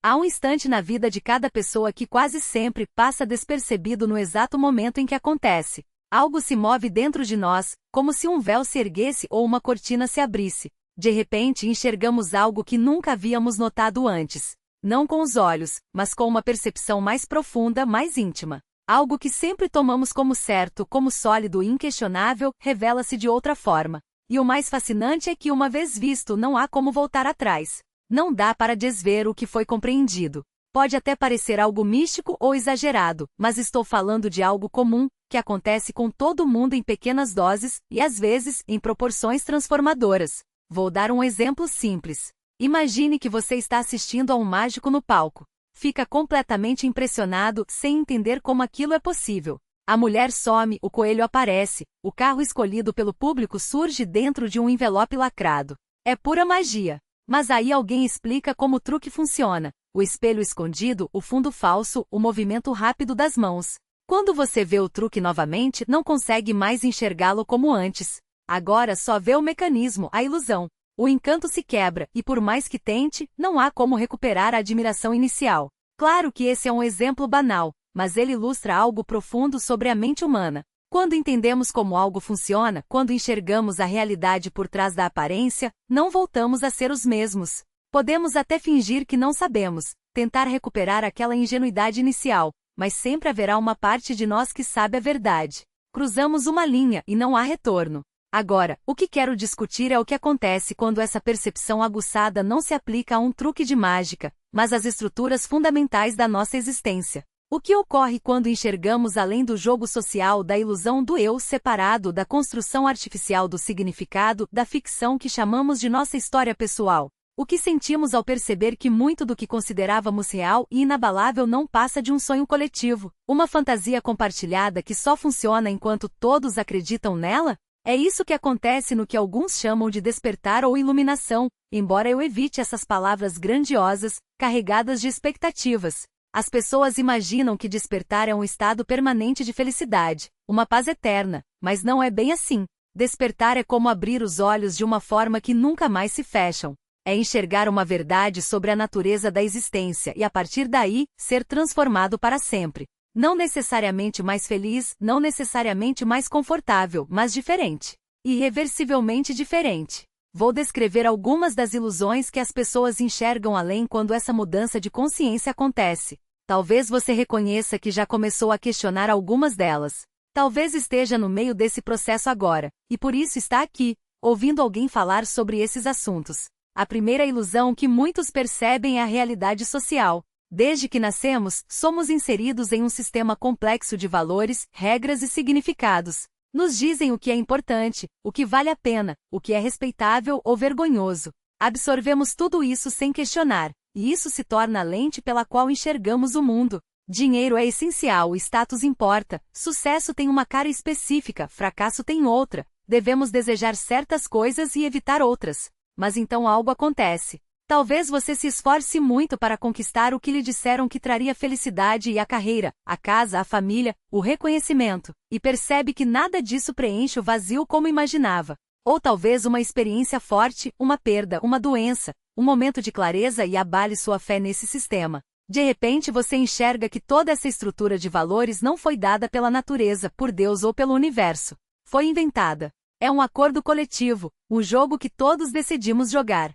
Há um instante na vida de cada pessoa que quase sempre passa despercebido no exato momento em que acontece. Algo se move dentro de nós, como se um véu se erguesse ou uma cortina se abrisse. De repente enxergamos algo que nunca havíamos notado antes. Não com os olhos, mas com uma percepção mais profunda, mais íntima. Algo que sempre tomamos como certo, como sólido e inquestionável, revela-se de outra forma. E o mais fascinante é que, uma vez visto, não há como voltar atrás. Não dá para desver o que foi compreendido. Pode até parecer algo místico ou exagerado, mas estou falando de algo comum, que acontece com todo mundo em pequenas doses e, às vezes, em proporções transformadoras. Vou dar um exemplo simples. Imagine que você está assistindo a um mágico no palco. Fica completamente impressionado, sem entender como aquilo é possível. A mulher some, o coelho aparece, o carro escolhido pelo público surge dentro de um envelope lacrado. É pura magia. Mas aí alguém explica como o truque funciona. O espelho escondido, o fundo falso, o movimento rápido das mãos. Quando você vê o truque novamente, não consegue mais enxergá-lo como antes. Agora só vê o mecanismo, a ilusão. O encanto se quebra, e por mais que tente, não há como recuperar a admiração inicial. Claro que esse é um exemplo banal, mas ele ilustra algo profundo sobre a mente humana. Quando entendemos como algo funciona, quando enxergamos a realidade por trás da aparência, não voltamos a ser os mesmos. Podemos até fingir que não sabemos, tentar recuperar aquela ingenuidade inicial, mas sempre haverá uma parte de nós que sabe a verdade. Cruzamos uma linha e não há retorno. Agora, o que quero discutir é o que acontece quando essa percepção aguçada não se aplica a um truque de mágica, mas às estruturas fundamentais da nossa existência. O que ocorre quando enxergamos além do jogo social, da ilusão do eu separado da construção artificial do significado, da ficção que chamamos de nossa história pessoal? O que sentimos ao perceber que muito do que considerávamos real e inabalável não passa de um sonho coletivo, uma fantasia compartilhada que só funciona enquanto todos acreditam nela? É isso que acontece no que alguns chamam de despertar ou iluminação, embora eu evite essas palavras grandiosas, carregadas de expectativas. As pessoas imaginam que despertar é um estado permanente de felicidade, uma paz eterna, mas não é bem assim. Despertar é como abrir os olhos de uma forma que nunca mais se fecham. É enxergar uma verdade sobre a natureza da existência e, a partir daí, ser transformado para sempre. Não necessariamente mais feliz, não necessariamente mais confortável, mas diferente. Irreversivelmente diferente. Vou descrever algumas das ilusões que as pessoas enxergam além quando essa mudança de consciência acontece. Talvez você reconheça que já começou a questionar algumas delas. Talvez esteja no meio desse processo agora, e por isso está aqui, ouvindo alguém falar sobre esses assuntos. A primeira ilusão que muitos percebem é a realidade social. Desde que nascemos, somos inseridos em um sistema complexo de valores, regras e significados. Nos dizem o que é importante, o que vale a pena, o que é respeitável ou vergonhoso. Absorvemos tudo isso sem questionar, e isso se torna a lente pela qual enxergamos o mundo. Dinheiro é essencial, o status importa, sucesso tem uma cara específica, fracasso tem outra. Devemos desejar certas coisas e evitar outras. Mas então algo acontece. Talvez você se esforce muito para conquistar o que lhe disseram que traria felicidade e a carreira, a casa, a família, o reconhecimento, e percebe que nada disso preenche o vazio como imaginava. Ou talvez uma experiência forte, uma perda, uma doença, um momento de clareza e abale sua fé nesse sistema. De repente você enxerga que toda essa estrutura de valores não foi dada pela natureza, por Deus ou pelo universo. Foi inventada. É um acordo coletivo, um jogo que todos decidimos jogar.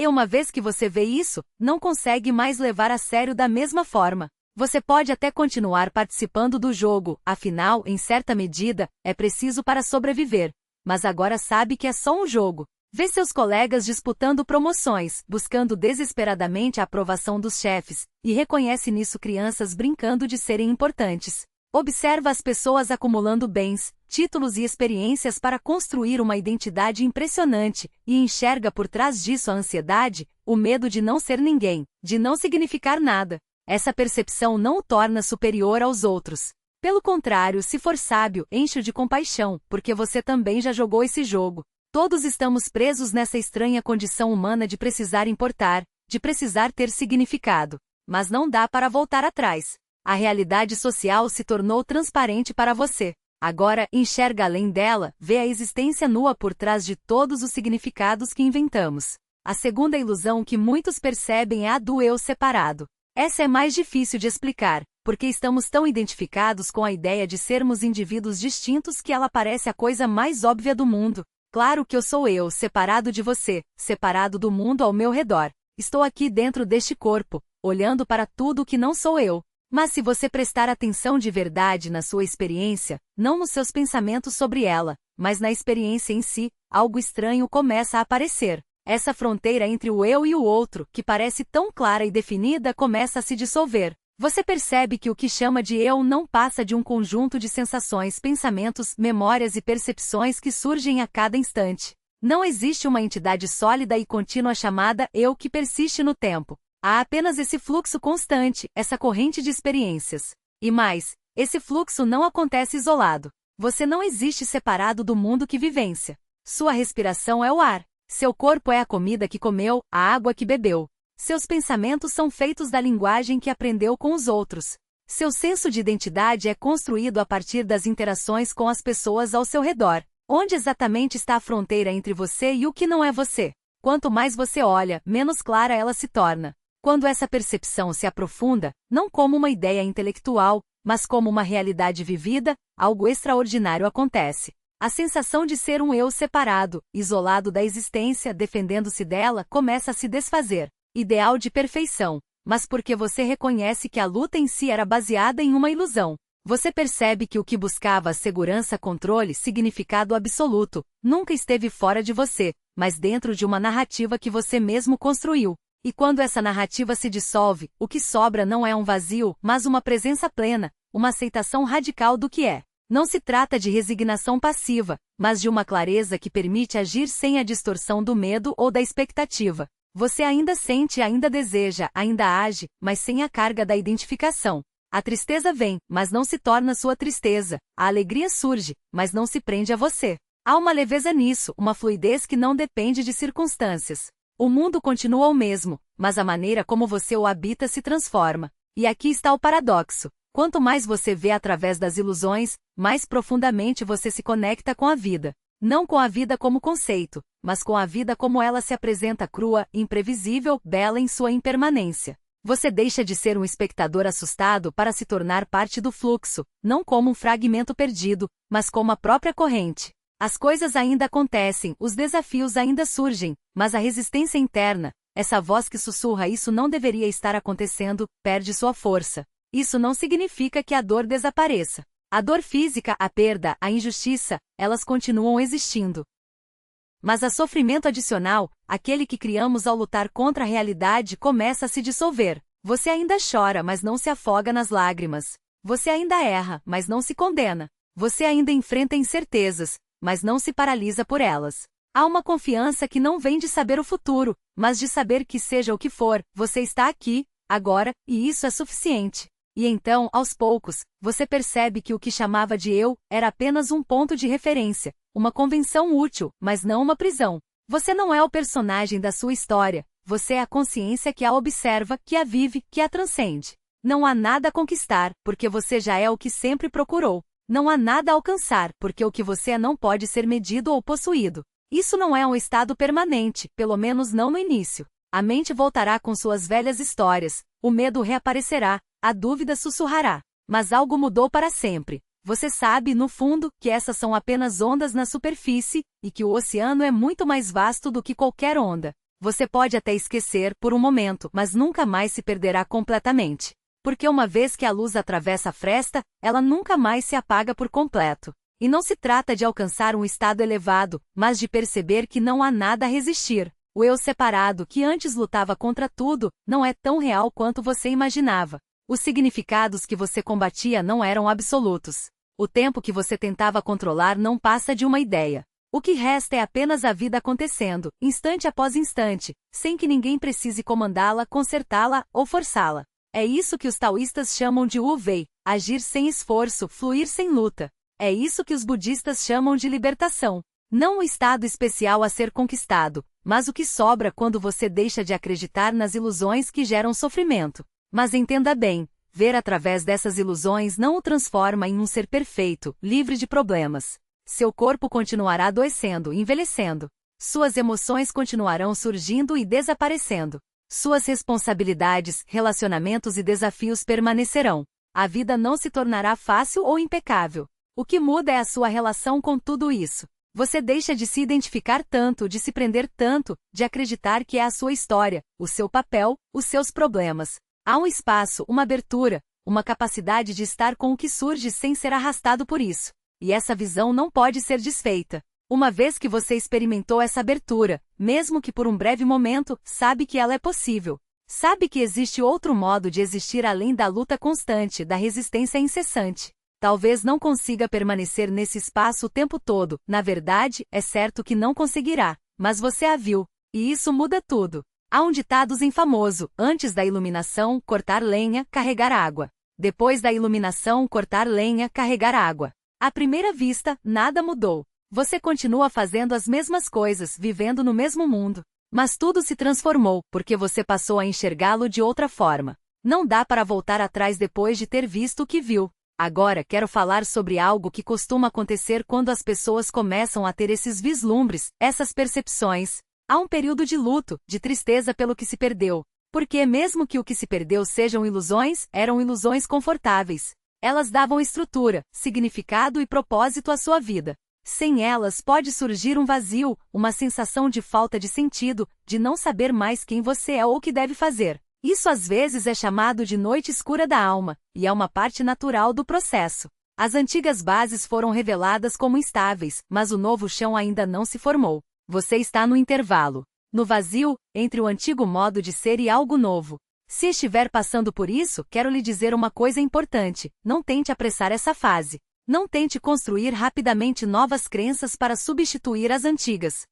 E uma vez que você vê isso, não consegue mais levar a sério da mesma forma. Você pode até continuar participando do jogo, afinal, em certa medida, é preciso para sobreviver. Mas agora sabe que é só um jogo. Vê seus colegas disputando promoções, buscando desesperadamente a aprovação dos chefes, e reconhece nisso crianças brincando de serem importantes. Observa as pessoas acumulando bens, títulos e experiências para construir uma identidade impressionante, e enxerga por trás disso a ansiedade, o medo de não ser ninguém, de não significar nada. Essa percepção não o torna superior aos outros. Pelo contrário, se for sábio, enche-o de compaixão, porque você também já jogou esse jogo. Todos estamos presos nessa estranha condição humana de precisar importar, de precisar ter significado. Mas não dá para voltar atrás. A realidade social se tornou transparente para você. Agora, enxerga além dela, vê a existência nua por trás de todos os significados que inventamos. A segunda ilusão que muitos percebem é a do eu separado. Essa é mais difícil de explicar, porque estamos tão identificados com a ideia de sermos indivíduos distintos que ela parece a coisa mais óbvia do mundo. Claro que eu sou eu, separado de você, separado do mundo ao meu redor. Estou aqui dentro deste corpo, olhando para tudo que não sou eu. Mas se você prestar atenção de verdade na sua experiência, não nos seus pensamentos sobre ela, mas na experiência em si, algo estranho começa a aparecer. Essa fronteira entre o eu e o outro, que parece tão clara e definida, começa a se dissolver. Você percebe que o que chama de eu não passa de um conjunto de sensações, pensamentos, memórias e percepções que surgem a cada instante. Não existe uma entidade sólida e contínua chamada eu que persiste no tempo. Há apenas esse fluxo constante, essa corrente de experiências. E mais, esse fluxo não acontece isolado. Você não existe separado do mundo que vivencia. Sua respiração é o ar. Seu corpo é a comida que comeu, a água que bebeu. Seus pensamentos são feitos da linguagem que aprendeu com os outros. Seu senso de identidade é construído a partir das interações com as pessoas ao seu redor. Onde exatamente está a fronteira entre você e o que não é você? Quanto mais você olha, menos clara ela se torna. Quando essa percepção se aprofunda, não como uma ideia intelectual, mas como uma realidade vivida, algo extraordinário acontece. A sensação de ser um eu separado, isolado da existência, defendendo-se dela, começa a se desfazer. Ideal de perfeição, mas porque você reconhece que a luta em si era baseada em uma ilusão. Você percebe que o que buscava segurança, controle, significado absoluto, nunca esteve fora de você, mas dentro de uma narrativa que você mesmo construiu. E quando essa narrativa se dissolve, o que sobra não é um vazio, mas uma presença plena, uma aceitação radical do que é. Não se trata de resignação passiva, mas de uma clareza que permite agir sem a distorção do medo ou da expectativa. Você ainda sente, ainda deseja, ainda age, mas sem a carga da identificação. A tristeza vem, mas não se torna sua tristeza. A alegria surge, mas não se prende a você. Há uma leveza nisso, uma fluidez que não depende de circunstâncias. O mundo continua o mesmo, mas a maneira como você o habita se transforma. E aqui está o paradoxo. Quanto mais você vê através das ilusões, mais profundamente você se conecta com a vida. Não com a vida como conceito, mas com a vida como ela se apresenta crua, imprevisível, bela em sua impermanência. Você deixa de ser um espectador assustado para se tornar parte do fluxo, não como um fragmento perdido, mas como a própria corrente. As coisas ainda acontecem, os desafios ainda surgem, mas a resistência interna, essa voz que sussurra isso não deveria estar acontecendo, perde sua força. Isso não significa que a dor desapareça. A dor física, a perda, a injustiça, elas continuam existindo. Mas a sofrimento adicional, aquele que criamos ao lutar contra a realidade, começa a se dissolver. Você ainda chora, mas não se afoga nas lágrimas. Você ainda erra, mas não se condena. Você ainda enfrenta incertezas, mas não se paralisa por elas. Há uma confiança que não vem de saber o futuro, mas de saber que seja o que for, você está aqui, agora, e isso é suficiente. E então, aos poucos, você percebe que o que chamava de eu era apenas um ponto de referência, uma convenção útil, mas não uma prisão. Você não é o personagem da sua história, você é a consciência que a observa, que a vive, que a transcende. Não há nada a conquistar, porque você já é o que sempre procurou. Não há nada a alcançar, porque o que você é não pode ser medido ou possuído. Isso não é um estado permanente, pelo menos não no início. A mente voltará com suas velhas histórias, o medo reaparecerá, a dúvida sussurrará. Mas algo mudou para sempre. Você sabe, no fundo, que essas são apenas ondas na superfície, e que o oceano é muito mais vasto do que qualquer onda. Você pode até esquecer por um momento, mas nunca mais se perderá completamente. Porque uma vez que a luz atravessa a fresta, ela nunca mais se apaga por completo. E não se trata de alcançar um estado elevado, mas de perceber que não há nada a resistir. O eu separado, que antes lutava contra tudo, não é tão real quanto você imaginava. Os significados que você combatia não eram absolutos. O tempo que você tentava controlar não passa de uma ideia. O que resta é apenas a vida acontecendo, instante após instante, sem que ninguém precise comandá-la, consertá-la ou forçá-la. É isso que os taoístas chamam de Wu Wei, agir sem esforço, fluir sem luta. É isso que os budistas chamam de libertação. Não o estado especial a ser conquistado, mas o que sobra quando você deixa de acreditar nas ilusões que geram sofrimento. Mas entenda bem, ver através dessas ilusões não o transforma em um ser perfeito, livre de problemas. Seu corpo continuará adoecendo, envelhecendo. Suas emoções continuarão surgindo e desaparecendo. Suas responsabilidades, relacionamentos e desafios permanecerão. A vida não se tornará fácil ou impecável. O que muda é a sua relação com tudo isso. Você deixa de se identificar tanto, de se prender tanto, de acreditar que é a sua história, o seu papel, os seus problemas. Há um espaço, uma abertura, uma capacidade de estar com o que surge sem ser arrastado por isso. E essa visão não pode ser desfeita. Uma vez que você experimentou essa abertura, mesmo que por um breve momento, sabe que ela é possível. Sabe que existe outro modo de existir além da luta constante, da resistência incessante. Talvez não consiga permanecer nesse espaço o tempo todo, na verdade, é certo que não conseguirá, mas você a viu. E isso muda tudo. Há um ditado famoso: antes da iluminação, cortar lenha, carregar água. Depois da iluminação, cortar lenha, carregar água. À primeira vista, nada mudou. Você continua fazendo as mesmas coisas, vivendo no mesmo mundo. Mas tudo se transformou, porque você passou a enxergá-lo de outra forma. Não dá para voltar atrás depois de ter visto o que viu. Agora quero falar sobre algo que costuma acontecer quando as pessoas começam a ter esses vislumbres, essas percepções. Há um período de luto, de tristeza pelo que se perdeu. Porque mesmo que o que se perdeu sejam ilusões, eram ilusões confortáveis. Elas davam estrutura, significado e propósito à sua vida. Sem elas pode surgir um vazio, uma sensação de falta de sentido, de não saber mais quem você é ou o que deve fazer. Isso às vezes é chamado de noite escura da alma, e é uma parte natural do processo. As antigas bases foram reveladas como instáveis, mas o novo chão ainda não se formou. Você está no intervalo, no vazio, entre o antigo modo de ser e algo novo. Se estiver passando por isso, quero lhe dizer uma coisa importante: não tente apressar essa fase. Não tente construir rapidamente novas crenças para substituir as antigas.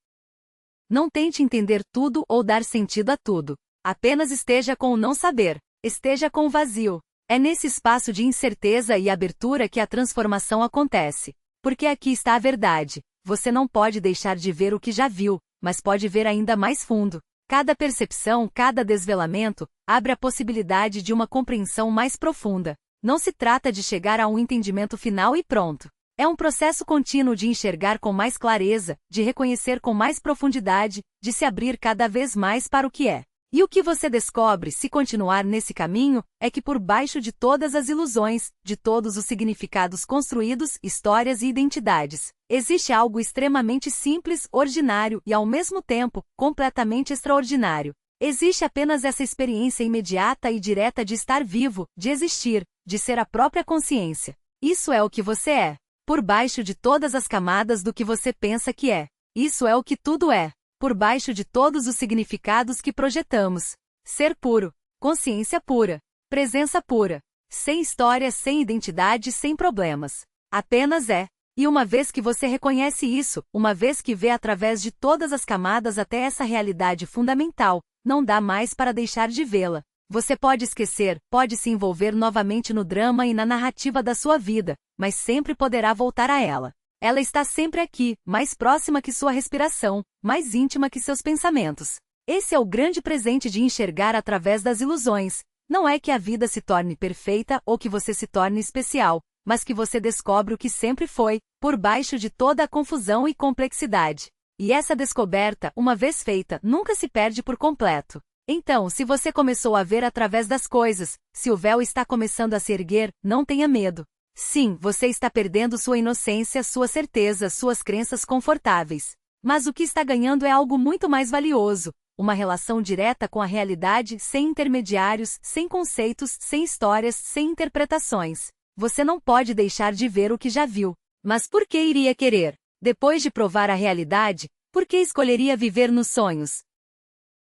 Não tente entender tudo ou dar sentido a tudo. Apenas esteja com o não saber. Esteja com o vazio. É nesse espaço de incerteza e abertura que a transformação acontece. Porque aqui está a verdade. Você não pode deixar de ver o que já viu, mas pode ver ainda mais fundo. Cada percepção, cada desvelamento, abre a possibilidade de uma compreensão mais profunda. Não se trata de chegar a um entendimento final e pronto. É um processo contínuo de enxergar com mais clareza, de reconhecer com mais profundidade, de se abrir cada vez mais para o que é. E o que você descobre, se continuar nesse caminho, é que por baixo de todas as ilusões, de todos os significados construídos, histórias e identidades, existe algo extremamente simples, ordinário e, ao mesmo tempo, completamente extraordinário. Existe apenas essa experiência imediata e direta de estar vivo, de existir, de ser a própria consciência. Isso é o que você é. Por baixo de todas as camadas do que você pensa que é. Isso é o que tudo é. Por baixo de todos os significados que projetamos. Ser puro. Consciência pura. Presença pura. Sem história, sem identidade, sem problemas. Apenas é. E uma vez que você reconhece isso, uma vez que vê através de todas as camadas até essa realidade fundamental, não dá mais para deixar de vê-la. Você pode esquecer, pode se envolver novamente no drama e na narrativa da sua vida, mas sempre poderá voltar a ela. Ela está sempre aqui, mais próxima que sua respiração, mais íntima que seus pensamentos. Esse é o grande presente de enxergar através das ilusões. Não é que a vida se torne perfeita ou que você se torne especial, mas que você descobre o que sempre foi, por baixo de toda a confusão e complexidade. E essa descoberta, uma vez feita, nunca se perde por completo. Então, se você começou a ver através das coisas, se o véu está começando a se erguer, não tenha medo. Sim, você está perdendo sua inocência, sua certeza, suas crenças confortáveis. Mas o que está ganhando é algo muito mais valioso, uma relação direta com a realidade, sem intermediários, sem conceitos, sem histórias, sem interpretações. Você não pode deixar de ver o que já viu. Mas por que iria querer? Depois de provar a realidade, por que escolheria viver nos sonhos?